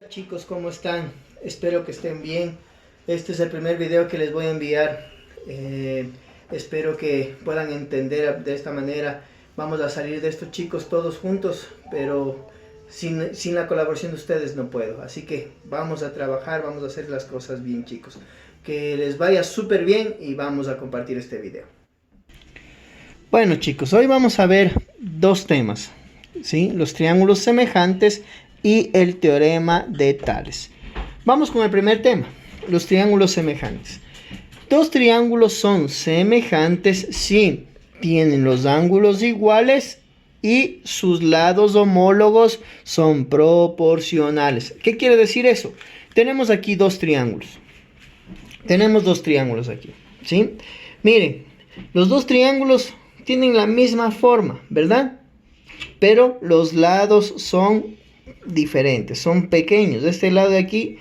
Chicos, ¿cómo están? Espero que estén bien. Este es el primer video que les voy a enviar. Espero que puedan entender de esta manera. Vamos a salir de esto, chicos, todos juntos, pero sin la colaboración de ustedes no puedo. Así que vamos a trabajar, vamos a hacer las cosas bien, chicos. Que les vaya súper bien y vamos a compartir este video. Bueno, chicos, hoy vamos a ver dos temas, ¿sí? Los triángulos semejantes y el teorema de Tales. Vamos con el primer tema, los triángulos semejantes. Dos triángulos son semejantes si tienen los ángulos iguales y sus lados homólogos son proporcionales. ¿Qué quiere decir eso? Tenemos aquí dos triángulos. Tenemos dos triángulos aquí, ¿sí? Miren, los dos triángulos tienen la misma forma, ¿verdad? Pero los lados son diferentes, son pequeños. Este lado de aquí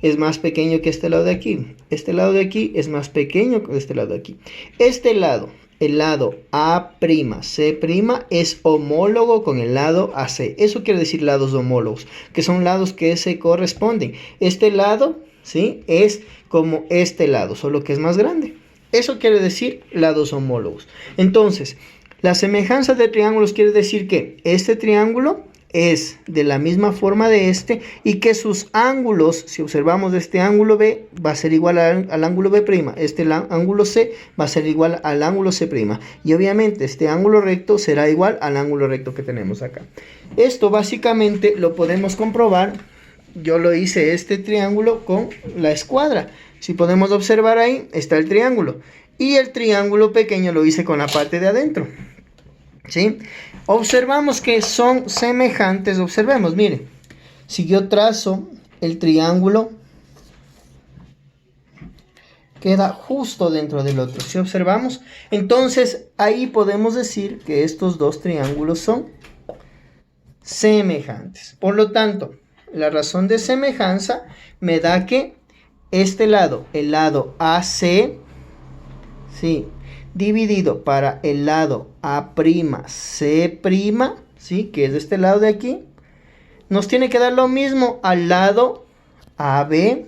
es más pequeño que este lado de aquí. Este lado de aquí es más pequeño que este lado de aquí. Este lado, el lado A'C', es homólogo con el lado AC. Eso quiere decir lados homólogos, que son lados que se corresponden. Este lado, ¿sí?, es como este lado, solo que es más grande. Eso quiere decir lados homólogos. Entonces, la semejanza de triángulos quiere decir que este triángulo es de la misma forma de este y que sus ángulos, si observamos este ángulo B, va a ser igual al ángulo B', este ángulo C va a ser igual al ángulo C', y obviamente este ángulo recto será igual al ángulo recto que tenemos acá. Esto básicamente lo podemos comprobar. Yo lo hice este triángulo con la escuadra. Si podemos observar ahí está el triángulo, y el triángulo pequeño lo hice con la parte de adentro, ¿sí? Observamos que son semejantes. Observemos, miren, si yo trazo el triángulo, queda justo dentro del otro. Si observamos, entonces ahí podemos decir que estos dos triángulos son semejantes. Por lo tanto, la razón de semejanza me da que este lado, el lado AC, ¿sí?, dividido para el lado A'C', ¿sí?, que es de este lado de aquí, nos tiene que dar lo mismo al lado AB,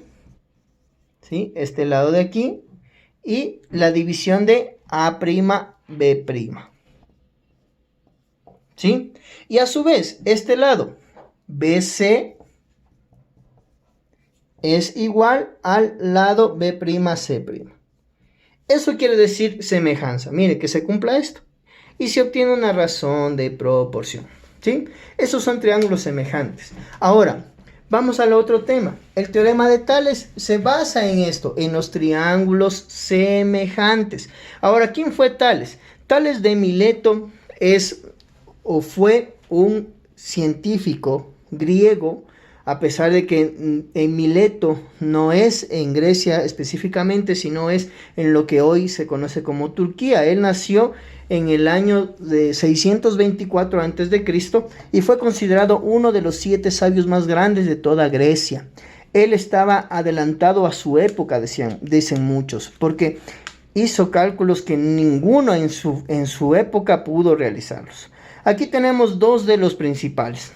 ¿sí?, este lado de aquí, y la división de A'B', ¿sí? Y a su vez, este lado BC es igual al lado B'C'. Eso quiere decir semejanza. Mire, que se cumpla esto y se obtiene una razón de proporción, ¿sí? Esos son triángulos semejantes. Ahora, vamos al otro tema. El teorema de Tales se basa en esto, en los triángulos semejantes. Ahora, ¿quién fue Tales? Tales de Mileto fue un científico griego. A pesar de que en Mileto no es en Grecia específicamente, sino es en lo que hoy se conoce como Turquía. Él nació en el año de 624 a.C. y fue considerado uno de los 7 sabios más grandes de toda Grecia. Él estaba adelantado a su época, dicen muchos, porque hizo cálculos que ninguno en su época pudo realizarlos. Aquí tenemos dos de los principales.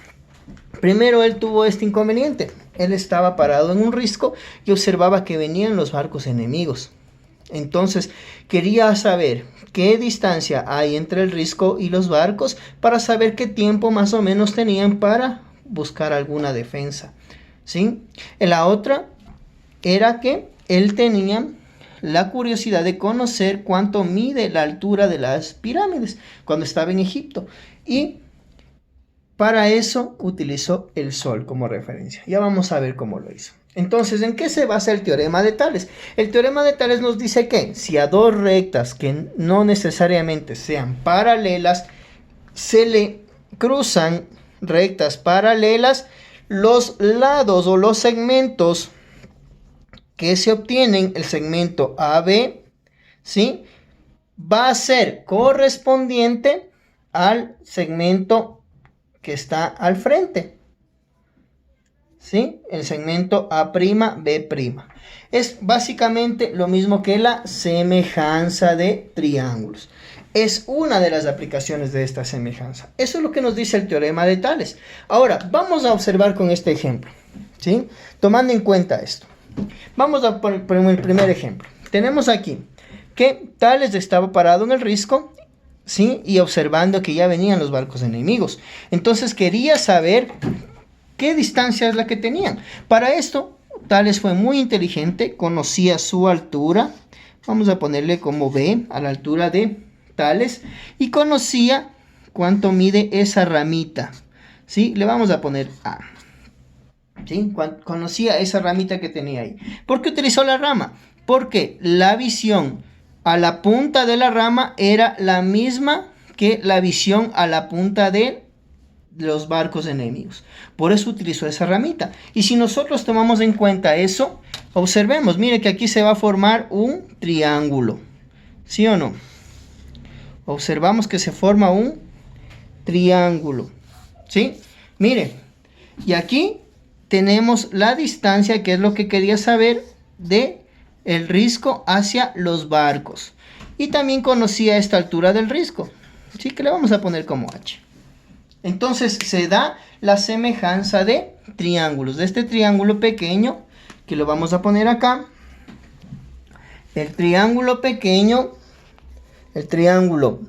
Primero, él tuvo este inconveniente. Él estaba parado en un risco y observaba que venían los barcos enemigos. Entonces, quería saber qué distancia hay entre el risco y los barcos para saber qué tiempo más o menos tenían para buscar alguna defensa, ¿sí? La otra era que él tenía la curiosidad de conocer cuánto mide la altura de las pirámides cuando estaba en Egipto, y para eso utilizó el Sol como referencia. Ya vamos a ver cómo lo hizo. Entonces, ¿en qué se basa el teorema de Tales? El teorema de Tales nos dice que si a dos rectas que no necesariamente sean paralelas se le cruzan rectas paralelas, los lados o los segmentos que se obtienen, el segmento AB, ¿sí?, va a ser correspondiente al segmento que está al frente, ¿sí?, el segmento A'B'. Es básicamente lo mismo que la semejanza de triángulos. Es una de las aplicaciones de esta semejanza. Eso es lo que nos dice el teorema de Tales. Ahora, vamos a observar con este ejemplo, ¿sí? Tomando en cuenta esto. Vamos a poner el primer ejemplo. Tenemos aquí que Tales estaba parado en el risco, ¿sí? Y observando que ya venían los barcos enemigos. Entonces quería saber qué distancia es la que tenían. Para esto, Tales fue muy inteligente, conocía su altura. Vamos a ponerle como B a la altura de Tales. Y conocía cuánto mide esa ramita, ¿sí? Le vamos a poner A. ¿Sí? Conocía esa ramita que tenía ahí. ¿Por qué utilizó la rama? Porque la visión a la punta de la rama era la misma que la visión a la punta de los barcos enemigos. Por eso utilizó esa ramita. Y si nosotros tomamos en cuenta eso, observemos, mire que aquí se va a formar un triángulo. ¿Sí o no? Observamos que se forma un triángulo. ¿Sí? Mire, y aquí tenemos la distancia, que es lo que quería saber, de el risco hacia los barcos. Y también conocía esta altura del risco, así que le vamos a poner como H. Entonces se da la semejanza de triángulos. De este triángulo pequeño, que lo vamos a poner acá. El triángulo pequeño, el triángulo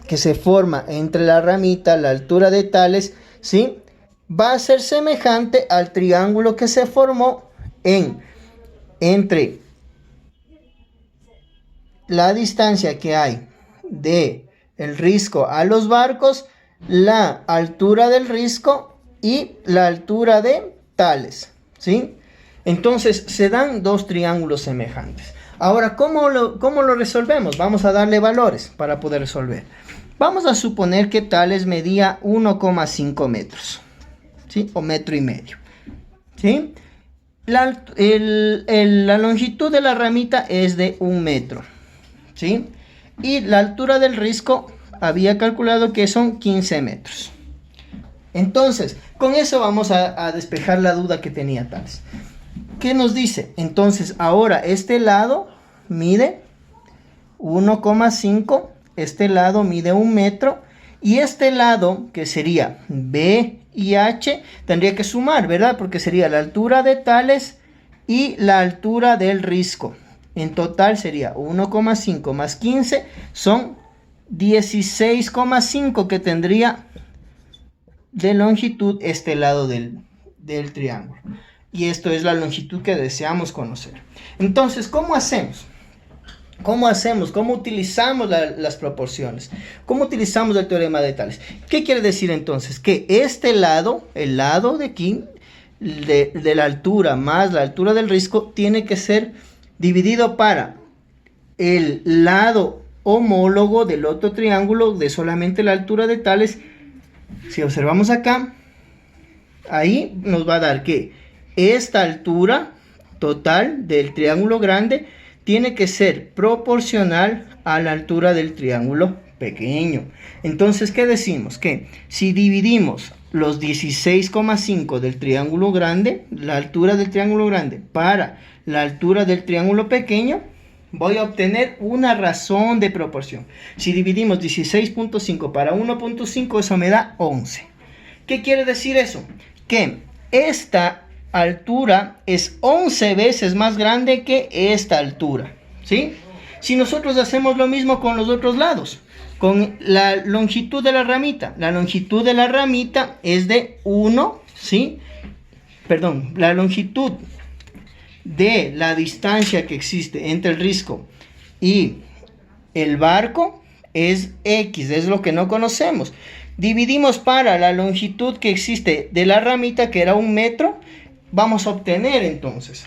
que se forma entre la ramita, la altura de Tales, ¿sí? Va a ser semejante al triángulo que se formó entre la distancia que hay de el risco a los barcos, la altura del risco y la altura de Tales, ¿sí? Entonces se dan dos triángulos semejantes. Ahora, ¿cómo lo resolvemos? Vamos a darle valores para poder resolver. Vamos a suponer que Tales medía 1,5 metros. ¿Sí? O 1,5 metros. ¿Sí? La longitud de la ramita es de 1 metro. ¿Sí? Y la altura del risco había calculado que son 15 metros. Entonces, con eso vamos a despejar la duda que tenía Tales. ¿Qué nos dice? Entonces, ahora este lado mide 1,5. Este lado mide 1 metro. Y este lado, que sería B y H, tendría que sumar, ¿verdad? Porque sería la altura de Tales y la altura del risco. En total sería 1,5 más 15, son 16,5 que tendría de longitud este lado del triángulo. Y esto es la longitud que deseamos conocer. Entonces, ¿cómo hacemos? ¿Cómo utilizamos las proporciones? ¿Cómo utilizamos el teorema de Tales? ¿Qué quiere decir entonces? Que este lado, el lado de aquí, de la altura más la altura del risco, tiene que ser dividido para el lado homólogo del otro triángulo de solamente la altura de Tales. Si observamos acá, ahí nos va a dar que esta altura total del triángulo grande tiene que ser proporcional a la altura del triángulo pequeño. Entonces, ¿qué decimos? Que si dividimos los 16,5 del triángulo grande, la altura del triángulo grande, para la altura del triángulo pequeño, voy a obtener una razón de proporción. Si dividimos 16,5 para 1,5, eso me da 11. ¿Qué quiere decir eso? Que esta altura es 11 veces más grande que esta altura, ¿sí? Si nosotros hacemos lo mismo con los otros lados, con la longitud de la ramita es de 1, ¿sí? Perdón, la longitud de la distancia que existe entre el risco y el barco es X, es lo que no conocemos. Dividimos para la longitud que existe de la ramita, que era 1 metro, vamos a obtener entonces,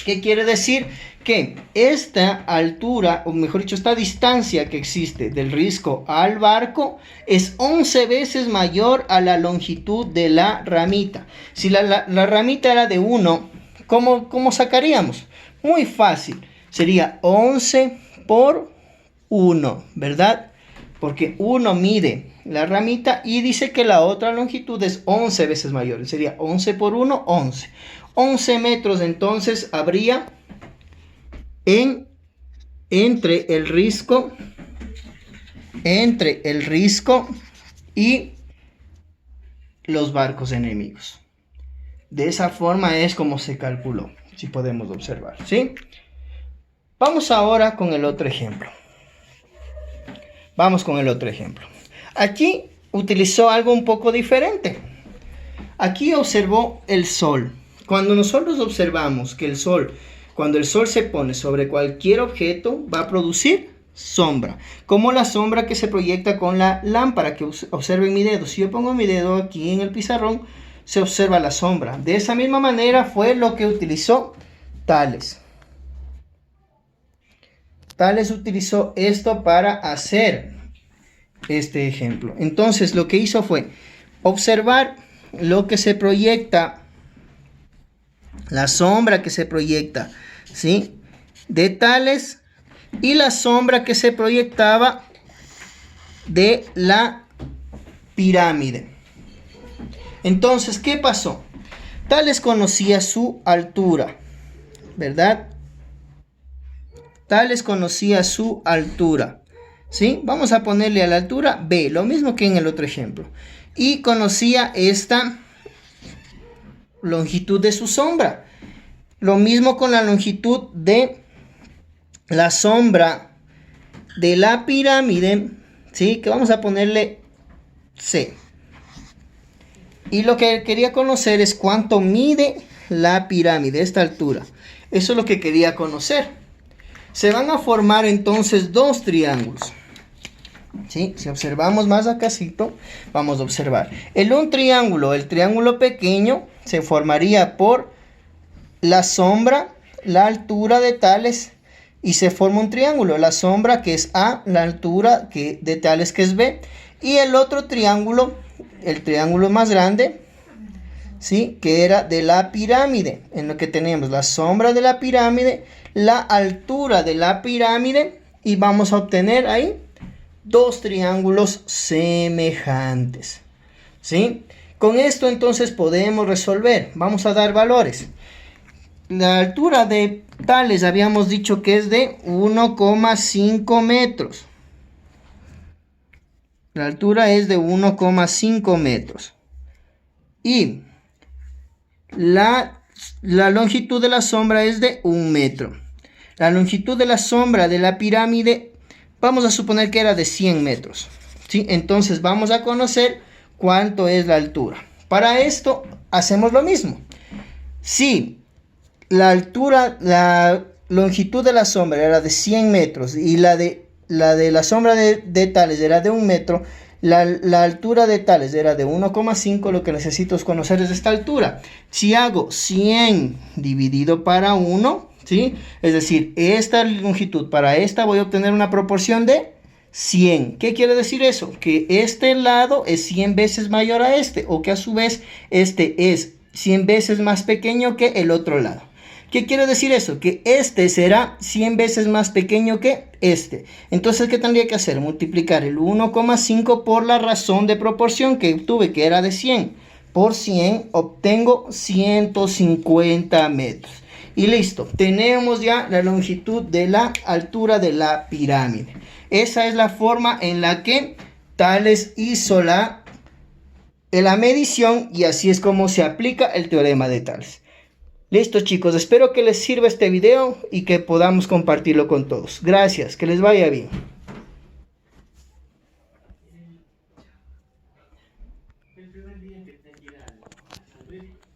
¿qué quiere decir? Que esta altura, o mejor dicho, esta distancia que existe del risco al barco es 11 veces mayor a la longitud de la ramita. Si la ramita era de 1, ¿cómo sacaríamos? Muy fácil, sería 11 por 1, ¿verdad? Porque 1 mide la ramita y dice que la otra longitud es 11 veces mayor. Sería 11 por 1, 11. 11 metros entonces habría entre el risco y los barcos enemigos. De esa forma es como se calculó, si podemos observar, ¿sí? Vamos ahora con el otro ejemplo. Vamos con el otro ejemplo. Aquí utilizó algo un poco diferente. Aquí observó el sol. Cuando nosotros observamos que el sol, cuando el sol se pone sobre cualquier objeto, va a producir sombra. Como la sombra que se proyecta con la lámpara, que observen mi dedo. Si yo pongo mi dedo aquí en el pizarrón, se observa la sombra. De esa misma manera fue lo que utilizó Tales. Tales utilizó esto para hacer este ejemplo. Entonces lo que hizo fue observar lo que se proyecta, la sombra que se proyecta, ¿sí?, de Tales, y la sombra que se proyectaba de la pirámide. Entonces, ¿qué pasó? Tales conocía su altura, ¿verdad? Tales conocía su altura, ¿sí? Vamos a ponerle a la altura B, lo mismo que en el otro ejemplo. Y conocía esta longitud de su sombra. Lo mismo con la longitud de la sombra de la pirámide, ¿sí?, que vamos a ponerle C. Y lo que quería conocer es cuánto mide la pirámide, esta altura. Eso es lo que quería conocer. Se van a formar entonces dos triángulos, ¿sí? Si observamos más acácito, vamos a observar. El triángulo pequeño, se formaría por la sombra, la altura de Tales, y se forma un triángulo. La sombra, que es A, la altura de Tales, que es B. Y el otro triángulo, el triángulo más grande, ¿sí?, que era de la pirámide, en lo que tenemos la sombra de la pirámide, la altura de la pirámide, y vamos a obtener ahí dos triángulos semejantes, ¿sí? Con esto entonces podemos resolver. Vamos a dar valores. La altura de Tales habíamos dicho que es de 1,5 metros. La altura es de 1,5 metros. Y la longitud de la sombra es de 1 metro. La longitud de la sombra de la pirámide, vamos a suponer que era de 100 metros. ¿Sí? Entonces vamos a conocer cuánto es la altura. Para esto hacemos lo mismo. Si la longitud de la sombra era de 100 metros y la de la sombra de Tales era de 1 metro, la altura de Tales era de 1,5, lo que necesito es conocer es esta altura. Si hago 100 dividido para 1, ¿sí?, es decir, esta longitud para esta, voy a obtener una proporción de 100. ¿Qué quiere decir eso? Que este lado es 100 veces mayor a este, o que a su vez este es 100 veces más pequeño que el otro lado. ¿Qué quiere decir eso? Que este será 100 veces más pequeño que este. Entonces, ¿qué tendría que hacer? Multiplicar el 1,5 por la razón de proporción que obtuve, que era de 100. Por 100 obtengo 150 metros. Y listo, tenemos ya la longitud de la altura de la pirámide. Esa es la forma en la que Tales hizo la medición, y así es como se aplica el teorema de Tales. Listo, chicos, espero que les sirva este video y que podamos compartirlo con todos. Gracias, que les vaya bien.